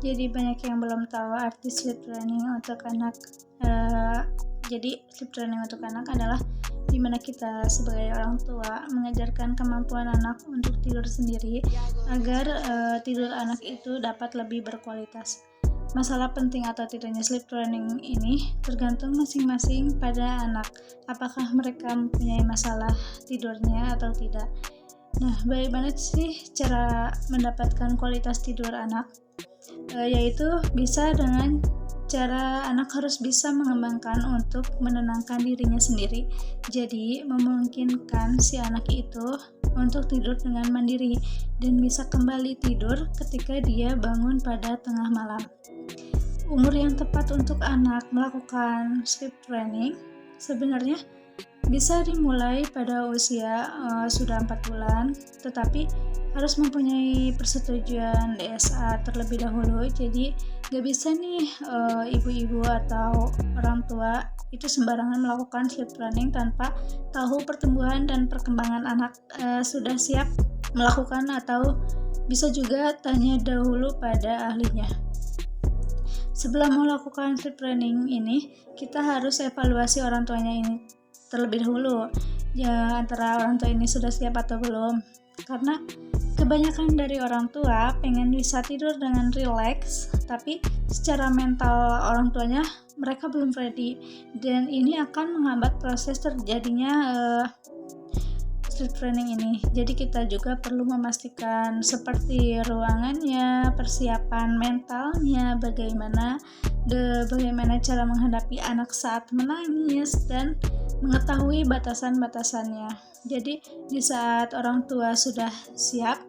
Jadi banyak yang belum tahu arti sleep training untuk anak. Jadi sleep training untuk anak adalah dimana kita sebagai orang tua mengajarkan kemampuan anak untuk tidur sendiri agar tidur anak itu dapat lebih berkualitas. Masalah penting atau tidaknya sleep training ini tergantung masing-masing pada anak, apakah mereka mempunyai masalah tidurnya atau tidak. Nah, bagaimana sih cara mendapatkan kualitas tidur anak? Yaitu bisa dengan cara anak harus bisa mengembangkan untuk menenangkan dirinya sendiri. Jadi memungkinkan si anak itu untuk tidur dengan mandiri dan bisa kembali tidur ketika dia bangun pada tengah malam. Umur yang tepat untuk anak melakukan sleep training sebenarnya bisa dimulai pada usia sudah 4 bulan, tetapi harus mempunyai persetujuan DSA terlebih dahulu. Jadi gak bisa nih ibu-ibu atau orang tua itu sembarangan melakukan sleep training tanpa tahu pertumbuhan dan perkembangan anak sudah siap melakukan, atau bisa juga tanya dahulu pada ahlinya. Sebelum melakukan sleep training ini, kita harus evaluasi orang tuanya ini terlebih dahulu, ya, antara orang tua ini sudah siap atau belum. Karena kebanyakan dari orang tua pengen bisa tidur dengan rileks, tapi secara mental orang tuanya mereka belum ready, dan ini akan menghambat proses terjadinya sleep training ini. Jadi kita juga perlu memastikan seperti ruangannya, persiapan mentalnya, bagaimana cara menghadapi anak saat menangis, dan mengetahui batasan-batasannya. Jadi di saat orang tua sudah siap,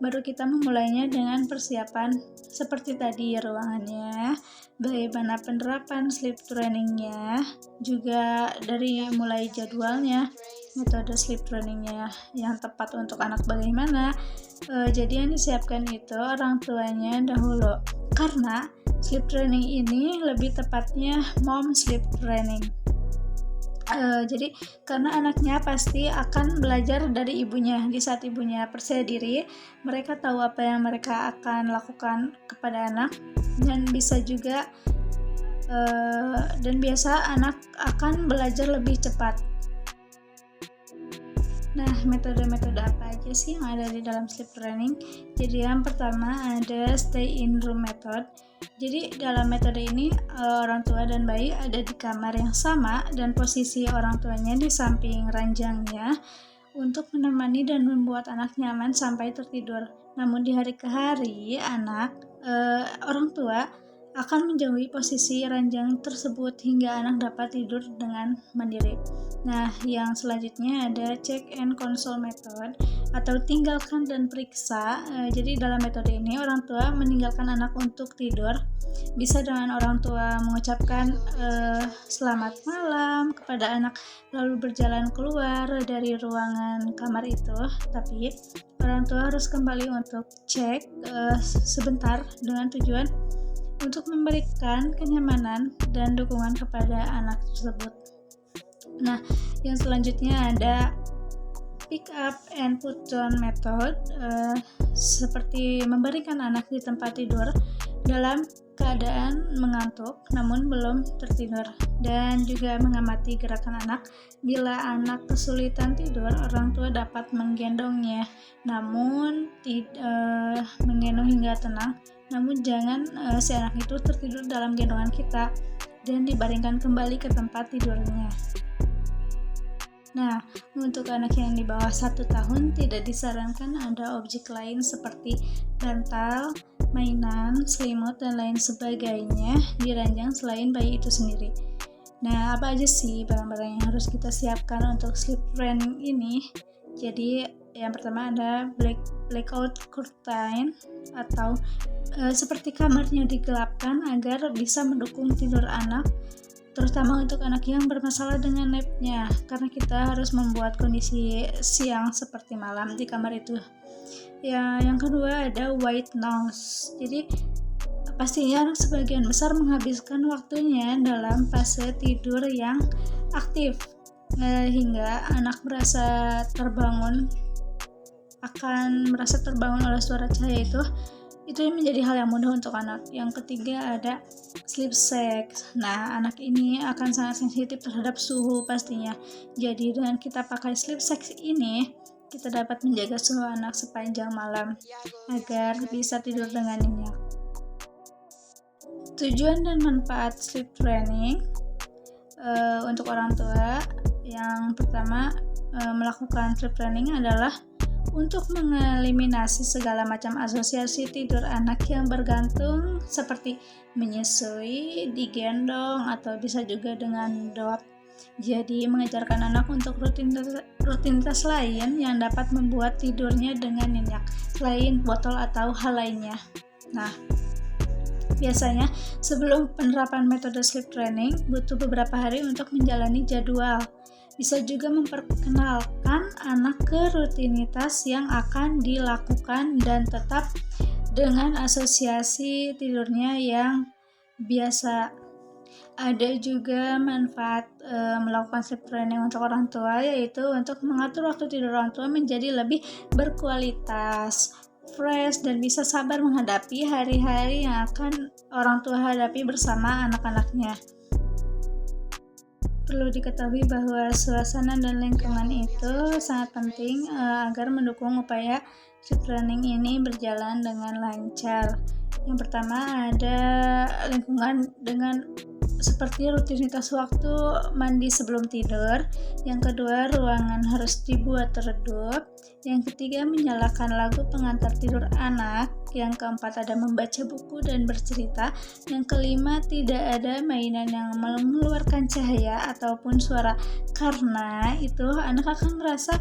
baru kita memulainya dengan persiapan seperti tadi, ruangannya, bagaimana penerapan sleep trainingnya, juga dari mulai jadwalnya, metode sleep trainingnya yang tepat untuk anak bagaimana. Jadi yang disiapkan itu orang tuanya dahulu, karena sleep training ini lebih tepatnya mom sleep training. Jadi karena anaknya pasti akan belajar dari ibunya. Di saat ibunya percaya diri, mereka tahu apa yang mereka akan lakukan kepada anak, dan bisa juga dan biasa anak akan belajar lebih cepat. Nah, metode-metode apa aja sih yang ada di dalam sleep training? Jadi yang pertama ada stay in room method. Jadi dalam metode ini orang tua dan bayi ada di kamar yang sama dan posisi orang tuanya di samping ranjangnya untuk menemani dan membuat anak nyaman sampai tertidur. Namun di hari ke hari orang tua akan menjauhi posisi ranjang tersebut hingga anak dapat tidur dengan mandiri. Nah, yang selanjutnya ada check and console method atau tinggalkan dan periksa. Jadi dalam metode ini orang tua meninggalkan anak untuk tidur. Bisa dengan orang tua mengucapkan selamat malam kepada anak lalu berjalan keluar dari ruangan kamar itu. Tapi orang tua harus kembali untuk cek sebentar dengan tujuan untuk memberikan kenyamanan dan dukungan kepada anak tersebut. Nah, yang selanjutnya ada pick up and put down method, seperti memberikan anak di tempat tidur dalam keadaan mengantuk namun belum tertidur, dan juga mengamati gerakan anak. Bila anak kesulitan tidur, orang tua dapat menggendongnya, namun menggendong hingga tenang, namun jangan si anak itu tertidur dalam gendongan kita dan dibaringkan kembali ke tempat tidurnya. Nah, untuk anak yang di bawah 1 tahun tidak disarankan ada objek lain seperti bantal, mainan, selimut, dan lain sebagainya di ranjang selain bayi itu sendiri. Nah, apa aja sih barang-barang yang harus kita siapkan untuk sleep training ini? Jadi yang pertama ada blackout curtain, atau seperti kamarnya digelapkan agar bisa mendukung tidur anak, terutama untuk anak yang bermasalah dengan napnya, karena kita harus membuat kondisi siang seperti malam di kamar itu. Ya, yang kedua ada white noise. Jadi pastinya anak sebagian besar menghabiskan waktunya dalam fase tidur yang aktif, hingga anak akan merasa terbangun oleh suara cahaya itu. itu menjadi hal yang mudah untuk anak. Yang ketiga ada sleep sex. Nah, anak ini akan sangat sensitif terhadap suhu pastinya. Jadi dengan kita pakai sleep sex ini, kita dapat menjaga suhu anak sepanjang malam agar bisa tidur dengan nyenyak. Tujuan dan manfaat sleep training untuk orang tua, yang pertama melakukan sleep training adalah untuk mengeliminasi segala macam asosiasi tidur anak yang bergantung seperti menyusui, digendong, atau bisa juga dengan dot. Jadi mengajarkan anak untuk rutinitas lain yang dapat membuat tidurnya dengan nyenyak selain botol atau hal lainnya. Nah, biasanya sebelum penerapan metode sleep training butuh beberapa hari untuk menjalani jadwal. Bisa juga memperkenalkan anak ke rutinitas yang akan dilakukan dan tetap dengan asosiasi tidurnya yang biasa. Ada juga manfaat melakukan sleep training untuk orang tua, yaitu untuk mengatur waktu tidur orang tua menjadi lebih berkualitas, fresh, dan bisa sabar menghadapi hari-hari yang akan orang tua hadapi bersama anak-anaknya. Perlu diketahui bahwa suasana dan lingkungan itu sangat penting agar mendukung upaya sleep training ini berjalan dengan lancar. Yang pertama ada lingkungan dengan seperti rutinitas waktu mandi sebelum tidur. Yang kedua, ruangan harus dibuat redup. Yang ketiga, menyalakan lagu pengantar tidur anak. Yang keempat, ada membaca buku dan bercerita. Yang kelima, tidak ada mainan yang mengeluarkan cahaya ataupun suara, karena itu anak akan merasa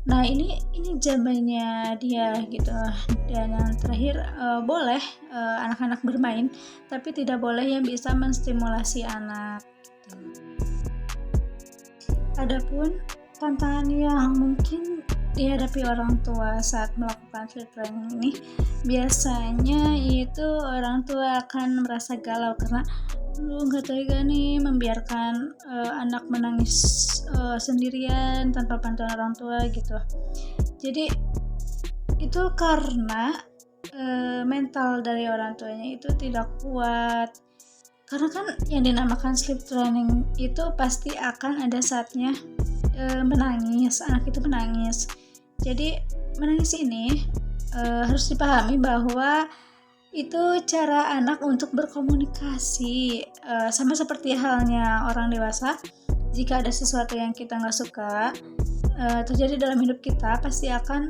nah ini zamannya dia gitu. Dan yang terakhir, boleh anak-anak bermain, tapi tidak boleh yang bisa menstimulasi anak gitu. Adapun tantangan yang mungkin dihadapi orang tua saat melakukan sleep training ini, biasanya itu orang tua akan merasa galau karena lu nggak tega nih membiarkan anak menangis sendirian tanpa bantuan orang tua gitu. Jadi itu karena mental dari orang tuanya itu tidak kuat, karena kan yang dinamakan sleep training itu pasti akan ada saatnya menangis, anak itu menangis. Jadi menangis ini harus dipahami bahwa itu cara anak untuk berkomunikasi, sama seperti halnya orang dewasa. Jika ada sesuatu yang kita nggak suka terjadi dalam hidup kita, pasti akan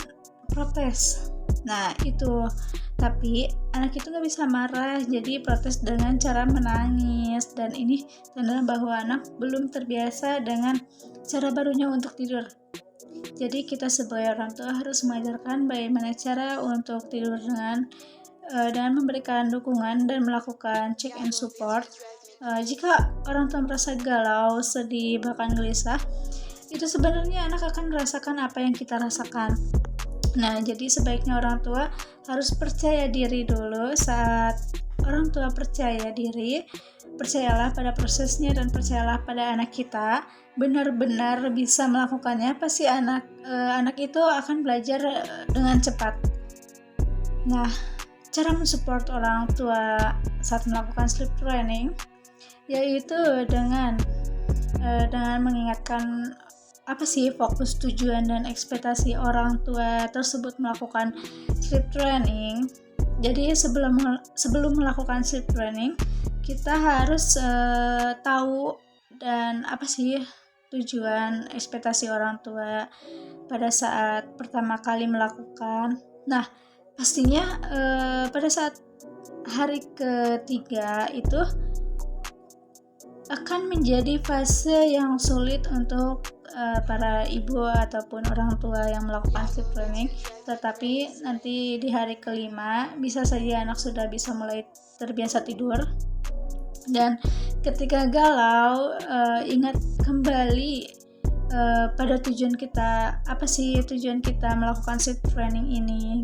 protes. Nah itu, tapi anak itu nggak bisa marah, jadi protes dengan cara menangis. Dan ini tanda bahwa anak belum terbiasa dengan cara barunya untuk tidur. Jadi kita sebagai orang tua harus mengajarkan bagaimana cara untuk tidur dengan memberikan dukungan dan melakukan check and support. Jika orang tua merasa galau, sedih, bahkan gelisah, itu sebenarnya anak akan merasakan apa yang kita rasakan. Nah, jadi sebaiknya orang tua harus percaya diri dulu. Saat orang tua percaya diri, percayalah pada prosesnya dan percayalah pada anak kita benar-benar bisa melakukannya. Pasti anak itu akan belajar dengan cepat. Nah, cara mensupport orang tua saat melakukan sleep training yaitu dengan mengingatkan apa sih fokus, tujuan, dan ekspektasi orang tua tersebut melakukan sleep training. Jadi sebelum melakukan sleep training, kita harus tahu dan apa sih tujuan, ekspektasi orang tua pada saat pertama kali melakukan. Nah, pastinya pada saat hari ketiga itu akan menjadi fase yang sulit untuk para ibu ataupun orang tua yang melakukan sleep training. Tetapi nanti di hari kelima bisa saja anak sudah bisa mulai terbiasa tidur. Dan ketika galau, ingat kembali pada tujuan kita, apa sih tujuan kita melakukan sleep training ini.